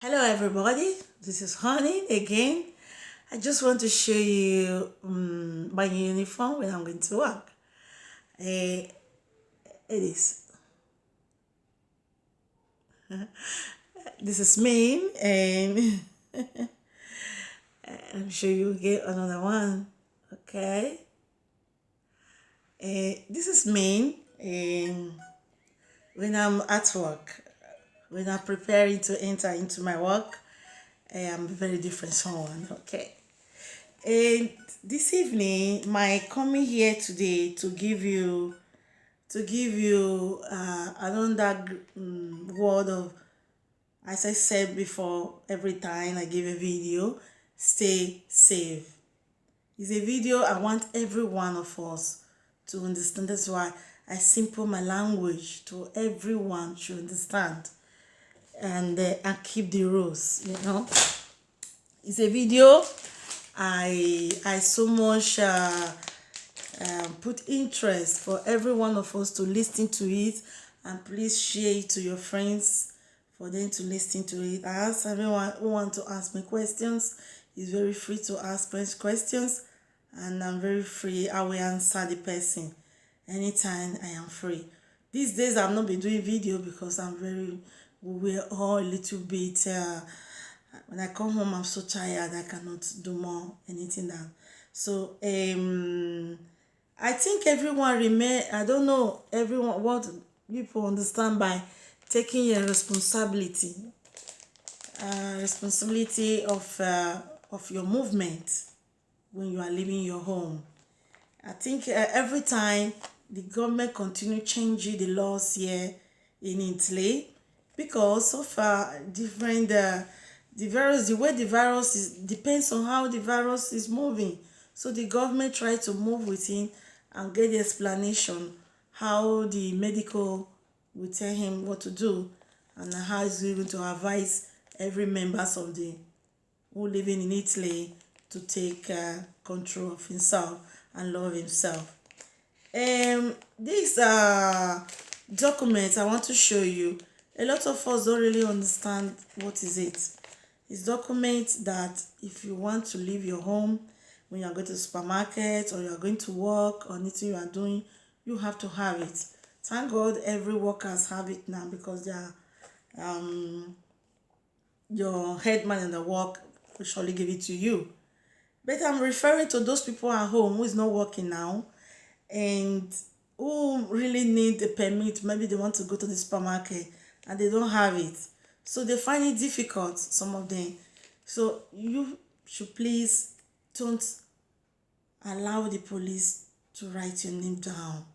Hello everybody, this is Honey again. I just want to show you my uniform when I'm going to work. It is. This is me and I'm sure you'll get another one. Okay. This is me and when I'm at work, when I'm preparing to enter into my work, I am a very different someone. Okay. And this evening, my coming here today to give you another word of, as I said before, every time I give a video, stay safe. It's a video I want every one of us to understand. That's why I simple my language to everyone to understand and keep the rules. It's a video I so much put interest for every one of us to listen to it, and please share it to your friends for them to listen to it. I ask everyone who want to ask me questions is very free to ask me questions, and I'm very free. I will answer the person anytime I am free. These days I've not been doing video because we're all a little bit when I come home I'm so tired I cannot do more anything than so I think everyone remain. I don't know everyone what people understand by taking your responsibility of your movement when you are leaving your home. I think every time the government continue changing the laws here in Italy because of different the way the virus is depends on how the virus is moving. So the government try to move within and get the explanation how the medical will tell him what to do and how he's going to advise every members of the who living in Italy to take control of himself and love himself. This document I want to show you, a lot of us don't really understand what is it. It's document that if you want to leave your home, when you are going to the supermarket or you are going to work or anything you are doing, you have to have it. Thank God every workers have it now because they are your headman in the work will surely give it to you. But I'm referring to those people at home who is not working now and who really need a permit. Maybe they want to go to the supermarket and they don't have it. So they find it difficult, some of them. So you should please don't allow the police to write your name down.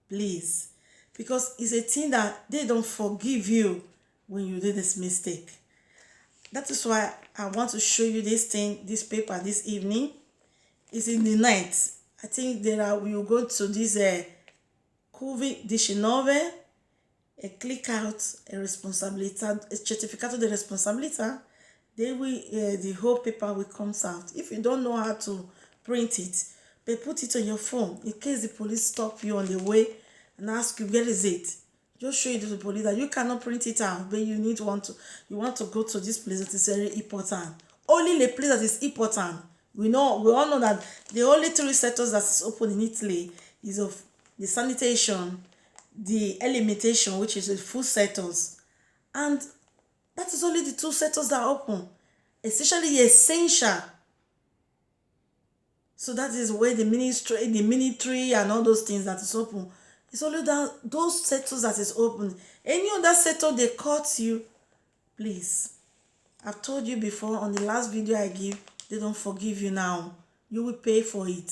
Please. Because it's a thing that they don't forgive you when you do this mistake. That is why I want to show you this thing, this paper this evening. It's in the night. I think we will go to this COVID-19 and click out a responsabilità, a certificato di responsabilità. Then the whole paper will come out. If you don't know how to print it, but put it on your phone in case the police stop you on the way and ask you where is it. Just show it to the police that you cannot print it out, but you want to go to this place that is very important. Only the place that is important. We all know that the only three sectors that is open in Italy is of the sanitation, the alimentation, which is the food sectors, and that is only the two sectors that are open, especially essential. So that is where the military and all those things that is open. It's only that those sectors that is open. Any other sector they cut you, please. I've told you before on the last video I give, they don't forgive you now. You will pay for it.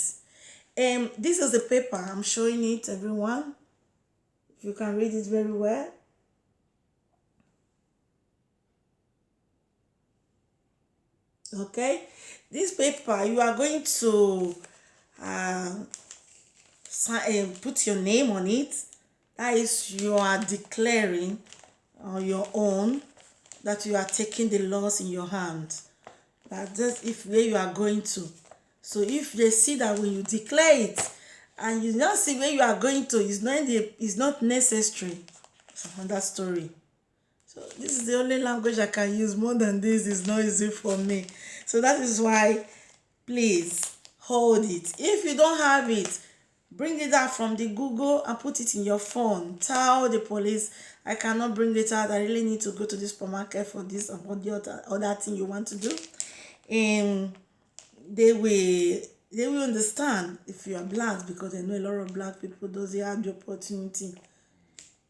This is the paper. I'm showing it, everyone. If you can read it very well. Okay. This paper, you are going to put your name on it. That is, you are declaring on your own that you are taking the laws in your hands. That's if where you are going to. So if they see that when you declare it and you don't see where you are going to, it's not necessary. It's another story. So this is the only language I can use. More than this is not easy for me. So that is why, please hold it. If you don't have it, bring it out from the Google and put it in your phone. Tell the police, I cannot bring it out. I really need to go to the supermarket for this and for the other thing you want to do. And they will understand if you are black, because they know a lot of black people doesn't have the opportunity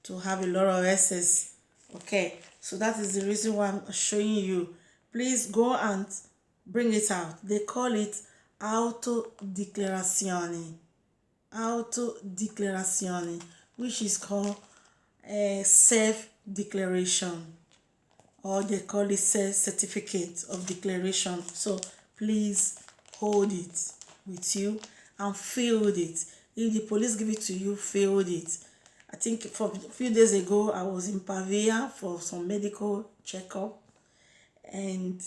to have a lot of access. Okay, so that is the reason why I'm showing you. Please go and bring it out. They call it autodeclarazione. Autodeclarazione, which is called a self-declaration, or they call it certificate of declaration. So please hold it with you and fill it. If the police give it to you, fill it. I think for a few days ago, I was in Pavia for some medical checkup, and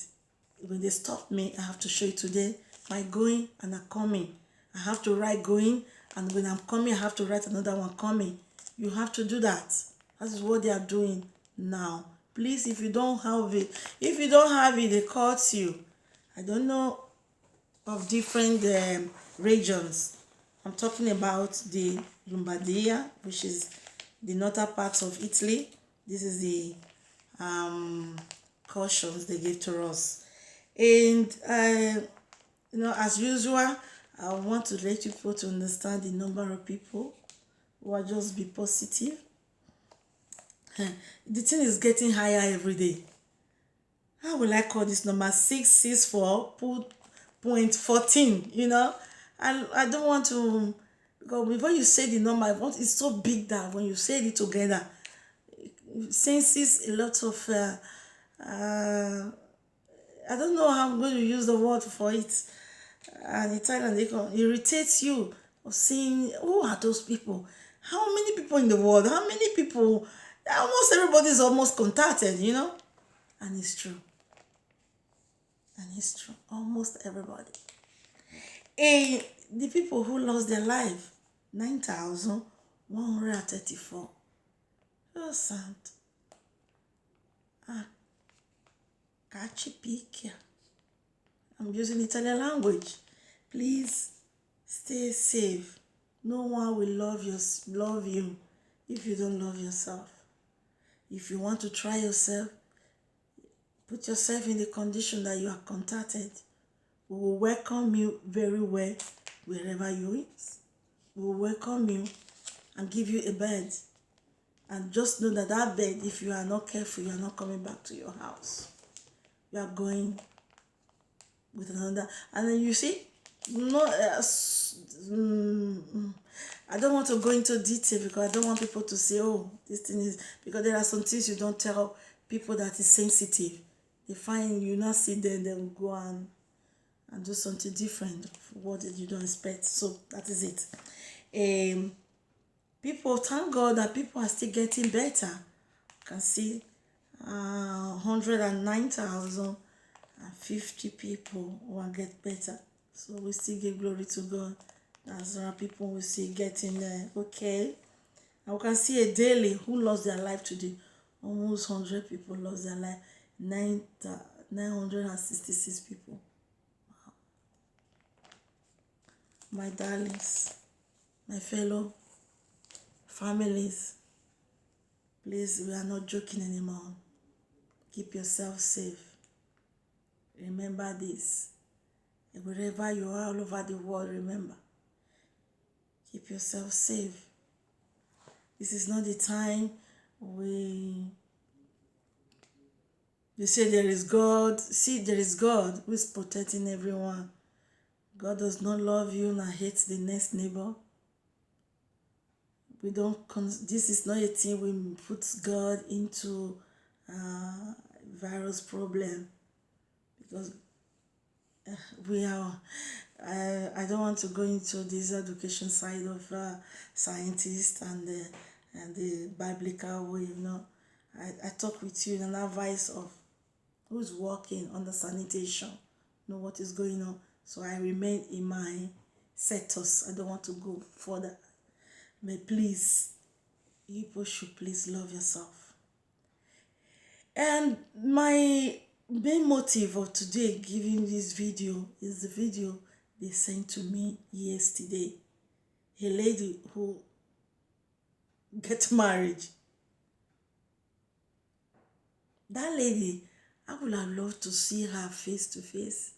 when they stopped me, I have to show you today my going and a coming. I have to write going, and when I'm coming, I have to write another one coming. You have to do that. That is what they are doing now. Please, if you don't have it, they caught you. I don't know of different regions. I'm talking about the Lombardia, which is the northern parts of Italy. This is the cautions they gave to us. And as usual, I want to let you people to understand the number of people who are just be positive. The thing is getting higher every day. How will I call this number? 664.14, I don't want to, because before you say the number, it's so big that when you say it together, it senses a lot of I don't know how I'm going to use the word for it. And Italian, they can irritates you of seeing who are those people. How many people in the world? How many people? Almost everybody is almost contacted. And it's true. Almost everybody. And the people who lost their life, 9,134. So sad. Cacipicchia. I'm using Italian language. Please stay safe. No one will love you if you don't love yourself. If you want to try yourself, put yourself in the condition that you are contacted. We will welcome you very well wherever you is. We will welcome you and give you a bed. And just know that bed, if you are not careful, you are not coming back to your house. You are going with another. And then you see, I don't want to go into detail because I don't want people to say, oh, this thing is, because there are some things you don't tell people that is sensitive. They find you not see them, they will go and do something different for what you don't expect. So that is it. People, thank God that people are still getting better. You can see 109,050 people who are get better. So we still give glory to God. That's our people we see getting okay. And we can see a daily who lost their life today. Almost 100 people lost their life. 966 people. Wow. My darlings, my fellow families, please, we are not joking anymore. Keep yourself safe. Remember this. Wherever you are all over the world, remember. Keep yourself safe. This is not the time you say there is God. See, there is God who is protecting everyone. God does not love you and hates the next neighbor. This is not a thing we put God into virus problem, because we are. I don't want to go into this education side of scientists and the biblical way. I talk with you in advice of who's working on the sanitation, know what is going on. So I remain in my sectors. I don't want to go further. But please, you people should please love yourself. And my main motive of today giving this video is the video they sent to me yesterday. A lady who get married. That lady, I would have loved to see her face to face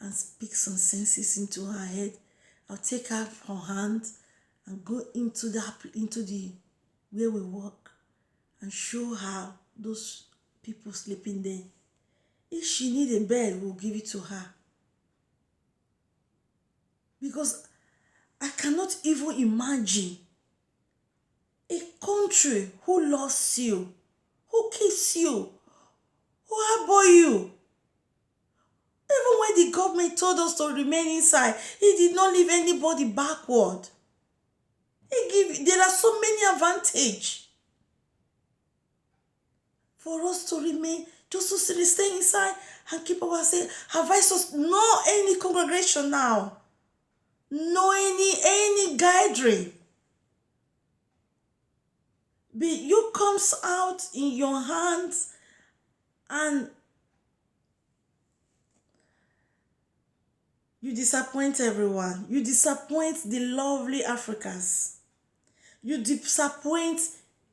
and speak some senses into her head. I'll take her hand and go into the where we work and show her those people sleeping there. If she need a bed, we'll give it to her. Because I cannot even imagine a country who loves you, who keeps you, who harbor you. Even when the government told us to remain inside, he did not leave anybody backward. There are so many advantages for us to remain, just to stay inside and keep ourselves. Advise us, no any congregation now, no any gathering. You comes out in your hands and you disappoint everyone. You disappoint the lovely Africans. You disappoint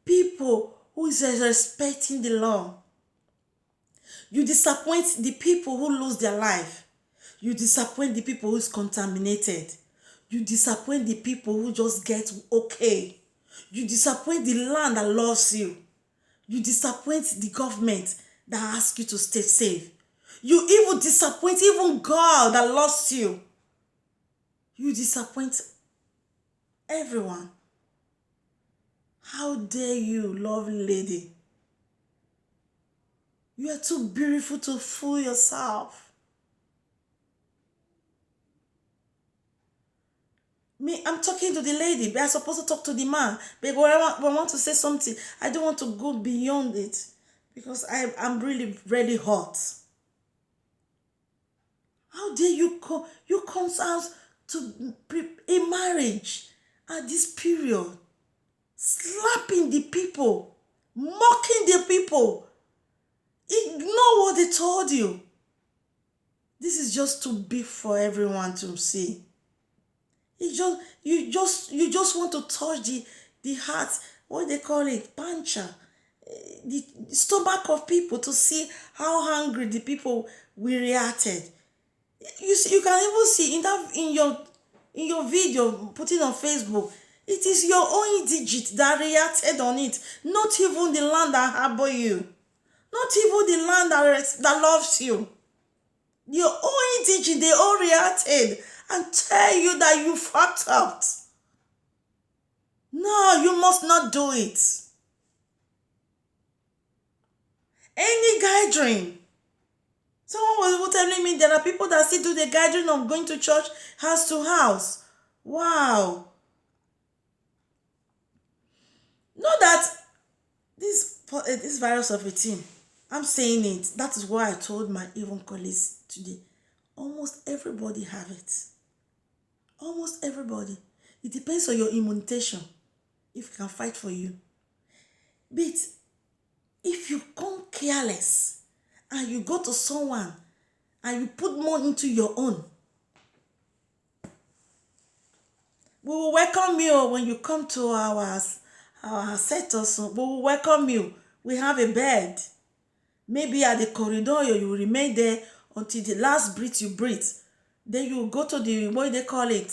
people who is respecting the law. You disappoint the people who lose their life. You disappoint the people who is contaminated. You disappoint the people who just get okay. You disappoint the land that loves you. You disappoint the government that asks you to stay safe. You even disappoint even God that loves you. You disappoint everyone. How dare you, lovely lady? You are too beautiful to fool yourself. I'm talking to the lady, but I'm supposed to talk to the man. But when I want to say something, I don't want to go beyond it because I'm really, really hot. How dare you come? You come out to a marriage at this period, slapping the people, mocking the people. Ignore what they told you. This is just too big for everyone to see. You just want to touch the heart, what they call it, pancha, the stomach of people to see how hungry the people we reacted. You can even see in your video put it on Facebook. It is your own digit that reacted on it, not even the land that harbor you, not even the land that loves you. Your own digit, they all reacted and tell you that you fucked up. No, you must not do it. Any gathering. Someone was telling me there are people that still do the gathering of going to church house to house. Wow. Know that this virus of 18, I'm saying it. That is why I told my even colleagues today. Almost everybody have it. Almost everybody. It depends on your immunization. If it can fight for you. But if you come careless and you go to someone and you put more into your own, we will welcome you when you come to our setup. We will welcome you. We have a bed. Maybe at the corridor, you will remain there until the last breath you breathe. Then you go to the, what they call it,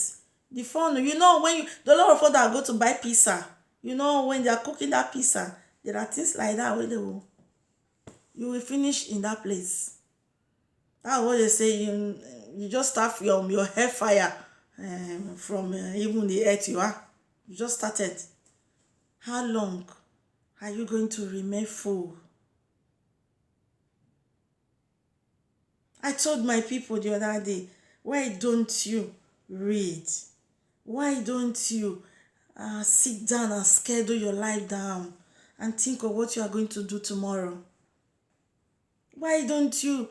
the phone. You know, when the lot of people that go to buy pizza, you know, when they are cooking that pizza, there are things like that where you will finish in that place. That's what they say. You just start from your hair fire, from even the earth you are. You just started. How long are you going to remain full? I told my people the other day, why don't you read? Why don't you sit down and schedule your life down and think of what you are going to do tomorrow? Why don't you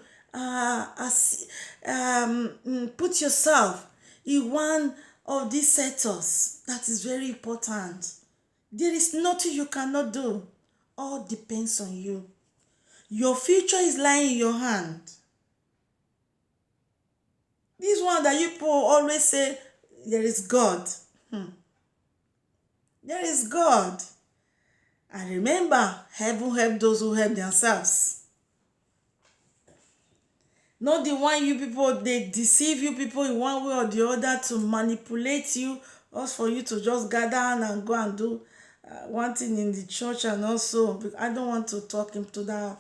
put yourself in one of these sectors that is very important? There is nothing you cannot do. All depends on you. Your future is lying in your hand. This one that you people always say, there is God. There is God. And remember, heaven help those who help themselves. Not the one you people, they deceive you people in one way or the other to manipulate you, or for you to just gather and go and do one thing in the church. And also, I don't want to talk into that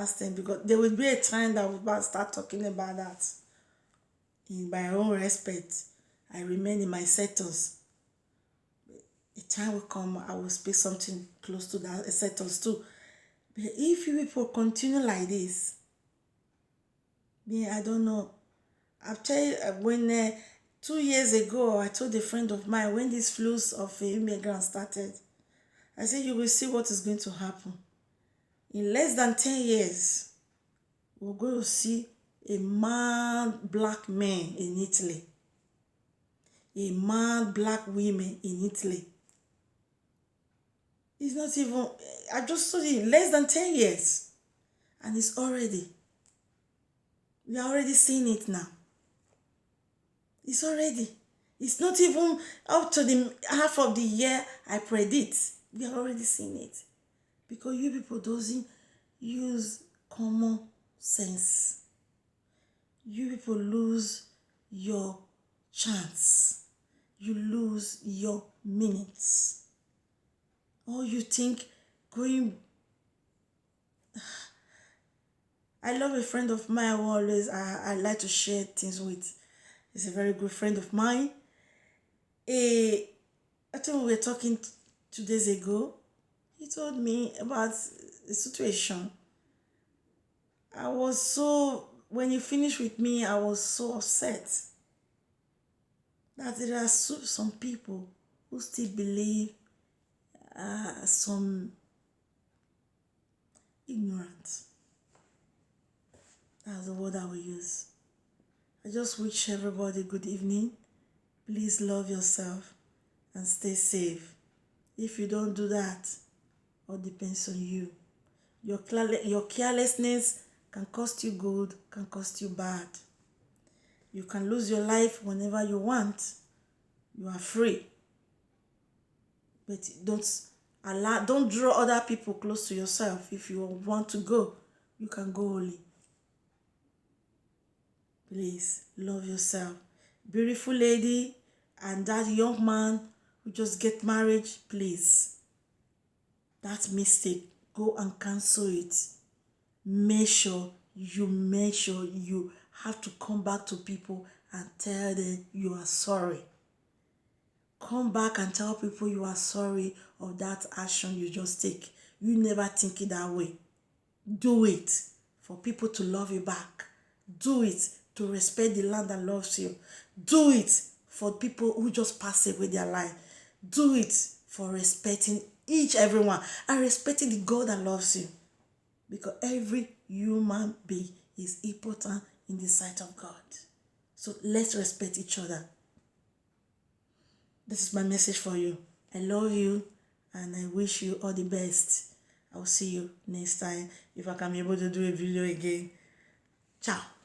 thing, because there will be a time that we'll start talking about that. In my own respect, I remain in my settles. A time will come, I will speak something close to that settles too. But if you people continue like this, I don't know. I'll tell you, when 2 years ago, I told a friend of mine, when this flus of immigrants started, I said, you will see what is going to happen. In less than 10 years, we're going to see a mad black man in Italy. A mad black women in Italy. It's not even, I just told you, less than 10 years. And it's already, we are already seeing it now. It's already, it's not even up to the half of the year I predict. We are already seeing it. Because you people doesn't use common sense. You people lose your chance. You lose your minutes. Or you think going... I love a friend of mine who always I like to share things with. He's a very good friend of mine. I think we were talking 2 days ago. He told me about the situation. When he finished with me, I was so upset that there are some people who still believe some ignorance. That's the word I will use. I just wish everybody good evening. Please love yourself and stay safe. If you don't do that, all depends on you. Your carelessness can cost you good, can cost you bad. You can lose your life whenever you want. You are free. But don't draw other people close to yourself. If you want to go, you can go only. Please love yourself. Beautiful lady and that young man who just get married, please. That mistake, go and cancel it. Make sure you have to come back to people and tell them you are sorry. Come back and tell people you are sorry of that action you just take. You never think it that way. Do it for people to love you back. Do it to respect the land that loves you. Do it for people who just pass away their life. Do it for respecting everyone and respecting the God that loves you. Because every human being is important in the sight of God. So let's respect each other. This is my message for you. I love you and I wish you all the best. I'll see you next time if I can be able to do a video again. Ciao.